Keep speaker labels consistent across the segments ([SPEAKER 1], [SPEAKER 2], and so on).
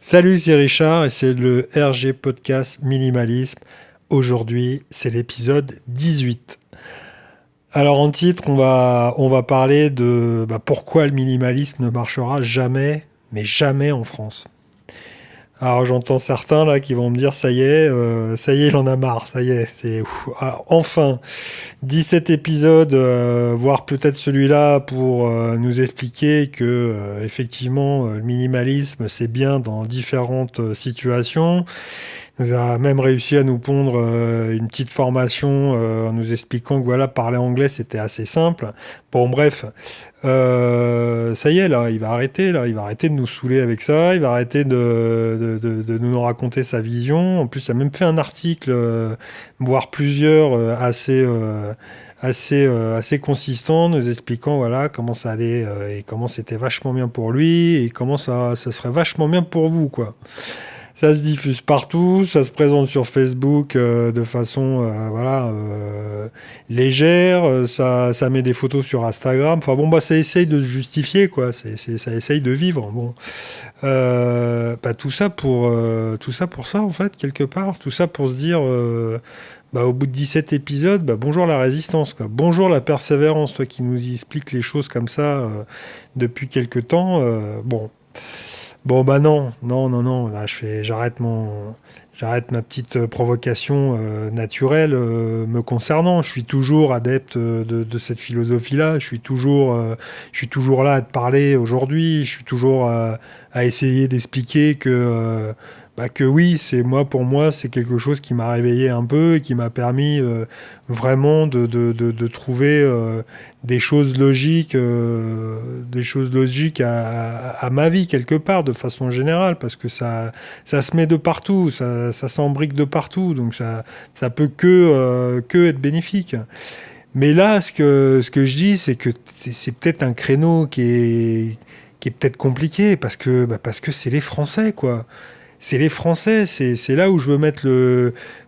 [SPEAKER 1] Salut, c'est Richard et c'est le RG Podcast Minimalisme. Aujourd'hui, c'est l'épisode 18. Alors en titre, on va parler de pourquoi le minimalisme ne marchera jamais, mais jamais en France. Alors j'entends certains là qui vont me dire ça y est, il en a marre, ça y est, enfin 17 épisodes, voire peut-être celui-là pour nous expliquer que effectivement le minimalisme c'est bien dans différentes situations. Il nous a même réussi à nous pondre une petite formation en nous expliquant que voilà, parler anglais c'était assez simple. Bon bref, ça y est là, il va arrêter de nous saouler avec ça, il va arrêter de nous raconter sa vision. En plus, il a même fait un article, voire plusieurs, assez consistant, nous expliquant voilà comment ça allait et comment c'était vachement bien pour lui et comment ça serait vachement bien pour vous quoi. Ça se diffuse partout, ça se présente sur Facebook de façon légère, ça met des photos sur Instagram. Enfin bon, ça essaye de se justifier, quoi. Ça essaye de vivre. Bon, tout ça pour ça, en fait, quelque part. Tout ça pour se dire, au bout de 17 épisodes, bonjour la résistance, quoi. Bonjour la persévérance, toi qui nous explique les choses comme ça depuis quelque temps. Bon non, là j'arrête ma petite provocation naturelle me concernant. Je suis toujours adepte de cette philosophie-là. Je suis toujours là à te parler aujourd'hui. Je suis toujours à essayer d'expliquer que oui, pour moi, c'est quelque chose qui m'a réveillé un peu et qui m'a permis vraiment de trouver des choses logiques à ma vie quelque part, de façon générale, parce que ça se met de partout, ça s'embrique de partout, donc ça peut que être bénéfique. Mais là, ce que je dis, c'est que c'est peut-être un créneau qui est peut-être compliqué, parce que c'est les Français, quoi. C'est les Français, c'est là où je veux mettre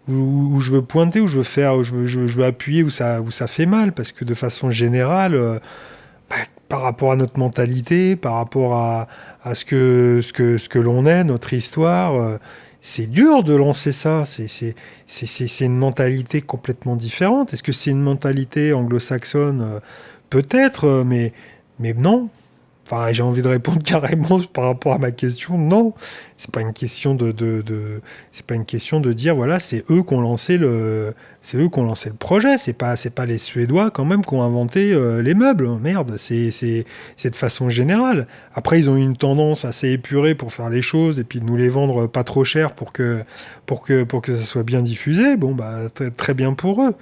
[SPEAKER 1] où je veux pointer, où je veux faire, où je veux appuyer, où ça fait mal, parce que de façon générale, par rapport à notre mentalité, par rapport à ce que l'on est, notre histoire, c'est dur de lancer ça. C'est une mentalité complètement différente. Est-ce que c'est une mentalité anglo-saxonne? Peut-être, mais non. Enfin, j'ai envie de répondre carrément par rapport à ma question. Non, c'est pas une question c'est pas une question de dire voilà, c'est eux qui ont lancé le projet. C'est pas les Suédois quand même qui ont inventé les meubles. Merde, c'est de façon générale. Après, ils ont eu une tendance assez épurée pour faire les choses et puis de nous les vendre pas trop cher pour que ça soit bien diffusé. Bon, très, très bien pour eux.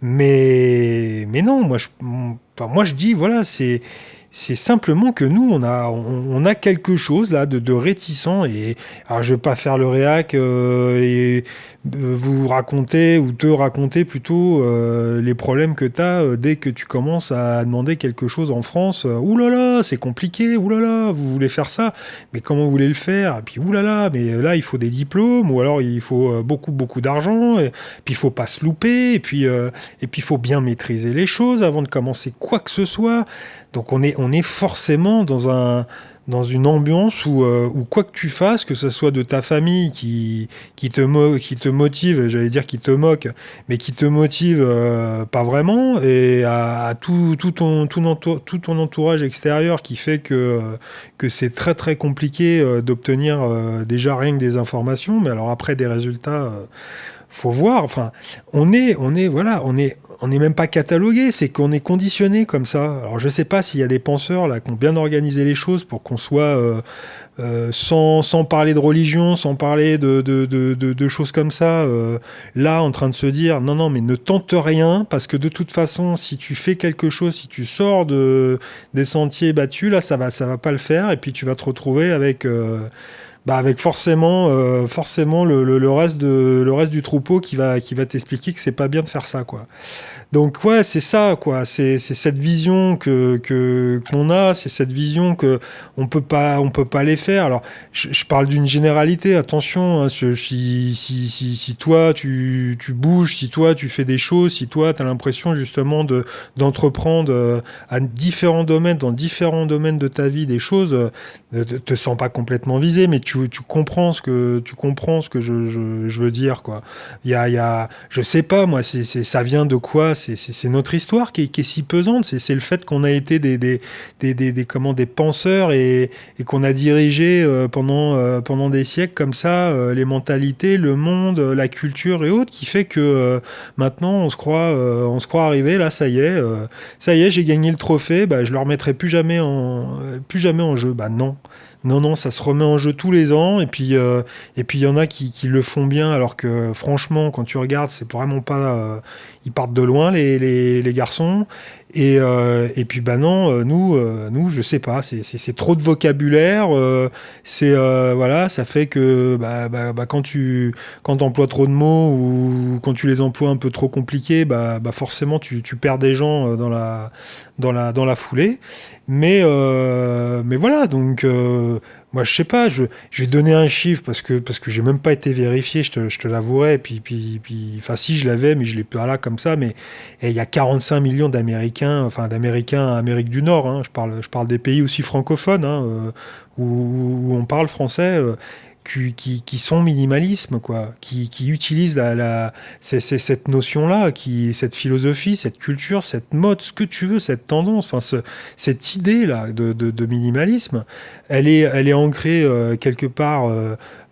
[SPEAKER 1] Mais non, moi je dis voilà, c'est simplement que nous, on a quelque chose là de réticent. Et alors, je vais pas faire le réac et vous raconter ou te raconter plutôt les problèmes que tu as dès que tu commences à demander quelque chose en France. Ouh là là, c'est compliqué. Ouh là là, vous voulez faire ça, mais comment vous voulez le faire? Et puis ouh là là, mais là il faut des diplômes ou alors il faut beaucoup beaucoup d'argent. Et puis il faut pas se louper. Et puis il faut bien maîtriser les choses avant de commencer quoi que ce soit. Donc on est forcément dans une ambiance où quoi que tu fasses, que ce soit de ta famille qui te motive, j'allais dire qui te moque, mais qui te motive pas vraiment, et à tout ton entourage extérieur qui fait que c'est très très compliqué d'obtenir déjà rien que des informations, mais alors après des résultats, faut voir. Enfin, on n'est même pas catalogué, c'est qu'on est conditionné comme ça. Alors je sais pas s'il y a des penseurs là qui ont bien organisé les choses pour qu'on soit sans parler de religion, sans parler de choses comme ça, là en train de se dire non mais ne tente rien, parce que de toute façon si tu fais quelque chose, si tu sors des sentiers battus, là ça va pas le faire, et puis tu vas te retrouver avec forcément le reste du troupeau qui va t'expliquer que c'est pas bien de faire ça, quoi. Donc ouais, c'est ça, quoi. C'est cette vision qu'on a, c'est cette vision que on peut pas les faire. Alors je parle d'une généralité, attention, hein, si toi tu bouges, si toi tu fais des choses, si toi tu as l'impression justement d'entreprendre dans différents domaines de ta vie des choses, te sens pas complètement visé, mais tu comprends ce que je veux dire, quoi. Je sais pas, moi, ça vient de quoi? C'est notre histoire qui est si pesante. C'est le fait qu'on a été des penseurs et qu'on a dirigé pendant des siècles comme ça les mentalités, le monde, la culture et autres, qui fait que maintenant on se croit arrivé. Là, ça y est, j'ai gagné le trophée. Bah, je le remettrai plus jamais en jeu. Bah non. Non, non, ça se remet en jeu tous les ans, et puis il y en a qui le font bien, alors que franchement, quand tu regardes, c'est vraiment pas, ils partent de loin les garçons, et puis bah non, nous, je sais pas, c'est trop de vocabulaire, voilà, ça fait que quand t'emploies trop de mots ou quand tu les emploies un peu trop compliqués, forcément tu perds des gens dans la foulée. Mais voilà, donc moi je sais pas, je vais donner un chiffre parce que j'ai même pas été vérifié, je te l'avouerai, enfin si je l'avais, mais je l'ai pas là comme ça, mais il y a 45 millions d'Américains, enfin d'Américains à Amérique du Nord, hein, je parle des pays aussi francophones, hein, où on parle français. Qui sont minimalisme, quoi, qui utilisent cette notion-là, cette philosophie, cette culture, cette mode, ce que tu veux, cette tendance, enfin cette idée-là de minimalisme, elle est ancrée quelque part,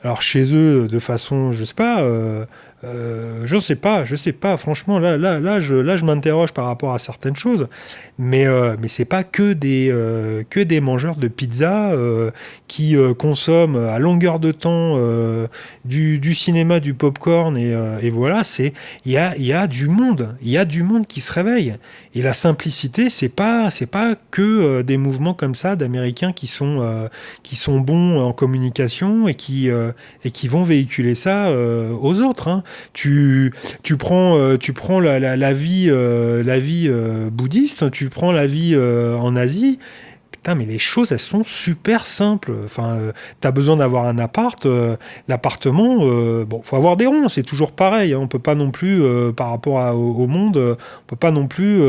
[SPEAKER 1] alors chez eux de façon, je sais pas, franchement, là, je m'interroge par rapport à certaines choses, mais c'est pas que des mangeurs de pizza qui consomment à longueur de temps du cinéma, du popcorn, et voilà, il y a du monde qui se réveille. Et la simplicité, c'est pas que des mouvements comme ça d'Américains qui sont bons en communication et qui vont véhiculer ça aux autres, hein. Tu prends la vie, bouddhiste, tu prends la vie en Asie. Putain, mais les choses, elles sont super simples. Enfin, t'as besoin d'avoir un appart, l'appartement, bon, faut avoir des ronds, c'est toujours pareil, hein. On peut pas non plus, par rapport au monde, on peut pas non plus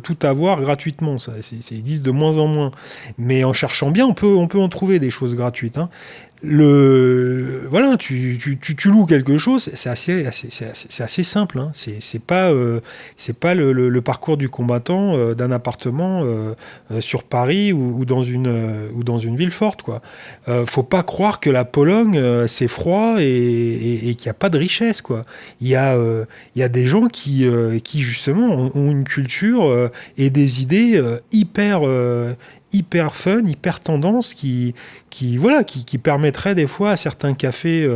[SPEAKER 1] tout avoir gratuitement. Ça, ils disent de moins en moins. Mais en cherchant bien, on peut en trouver des choses gratuites, hein. Voilà, tu loues quelque chose, c'est assez simple, hein. C'est pas le parcours du combattant d'un appartement sur Paris ou dans une ville forte, quoi. Faut pas croire que la Pologne c'est froid et qu'il n'y a pas de richesse, quoi. Il y a des gens qui justement ont une culture et des idées hyper fun, hyper tendance, voilà, qui permettrait des fois à certains cafés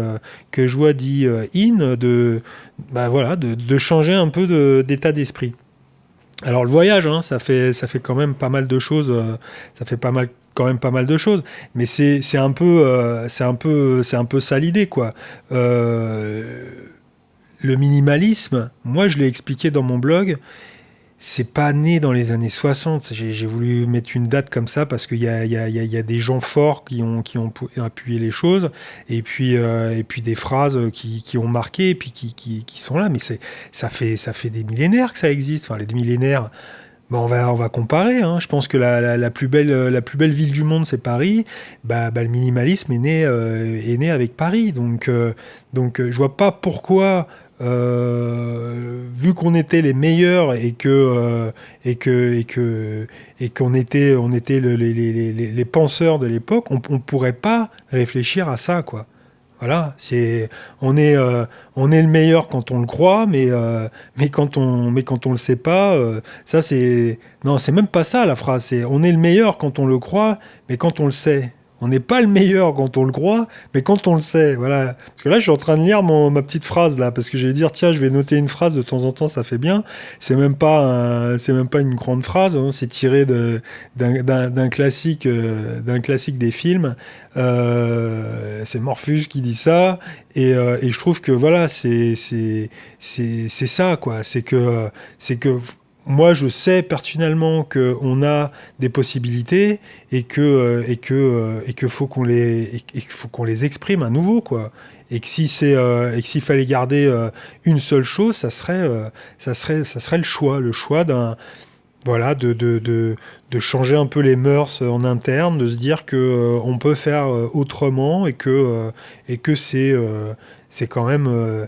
[SPEAKER 1] que je vois dit in de changer un peu d'état d'esprit. Alors le voyage, hein, ça fait quand même pas mal de choses, ça fait quand même pas mal de choses, mais c'est un peu ça l'idée, quoi. Le minimalisme, moi je l'ai expliqué dans mon blog. C'est pas né dans les années 60. J'ai voulu mettre une date comme ça parce qu'il y a des gens forts qui ont appuyé les choses, et puis des phrases qui ont marqué et puis qui sont là. Mais ça fait des millénaires que ça existe. Enfin, les millénaires. Bon, on va comparer, hein. Je pense que la plus belle ville du monde, c'est Paris. Le minimalisme est né avec Paris. Donc, je vois pas pourquoi, vu qu'on était les meilleurs et qu'on était les penseurs de l'époque, on pourrait pas réfléchir à ça, quoi. Voilà, on est le meilleur quand on le croit, mais quand on le sait pas, ça c'est, non, c'est même pas ça la phrase. C'est, on est le meilleur quand on le croit, mais quand on le sait. On n'est pas le meilleur quand on le croit, mais quand on le sait. Voilà. Parce que là, je suis en train de lire ma petite phrase là, parce que je vais dire, tiens, je vais noter une phrase de temps en temps, ça fait bien. C'est même pas une grande phrase, hein. C'est tiré d'un classique des films. C'est Morpheus qui dit ça, et je trouve que voilà, c'est ça, quoi. C'est que moi, je sais personnellement qu'on a des possibilités et que faut faut qu'on les exprime à nouveau, quoi. Et que et que s'il fallait garder une seule chose, ça serait le choix Voilà, de changer un peu les mœurs en interne, de se dire que on peut faire autrement et que c'est quand même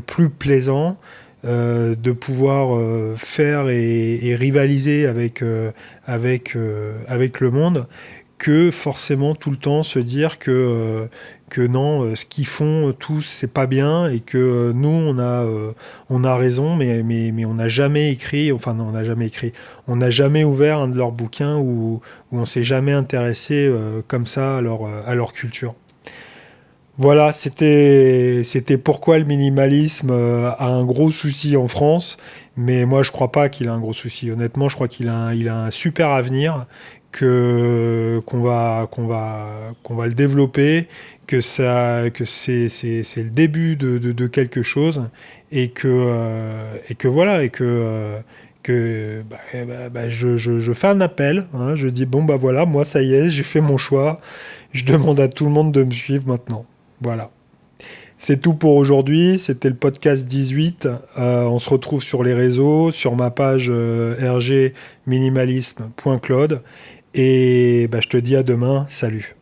[SPEAKER 1] plus plaisant de pouvoir faire et rivaliser avec le monde que forcément tout le temps se dire que non, ce qu'ils font tous, c'est pas bien et que nous, on a raison, mais on n'a jamais écrit, enfin non, on n'a jamais écrit, on n'a jamais ouvert un de leurs bouquins où on s'est jamais intéressé comme ça à leur culture. Voilà, c'était pourquoi le minimalisme a un gros souci en France, mais moi je crois pas qu'il a un gros souci. Honnêtement, je crois il a un super avenir, que qu'on va le développer, que c'est le début de quelque chose et que voilà je fais un appel, hein, je dis bon bah voilà, moi ça y est, j'ai fait mon choix, je demande à tout le monde de me suivre maintenant. Voilà. C'est tout pour aujourd'hui. C'était le podcast 18. On se retrouve sur les réseaux, sur ma page rgminimalisme.claude. Et bah, je te dis à demain. Salut.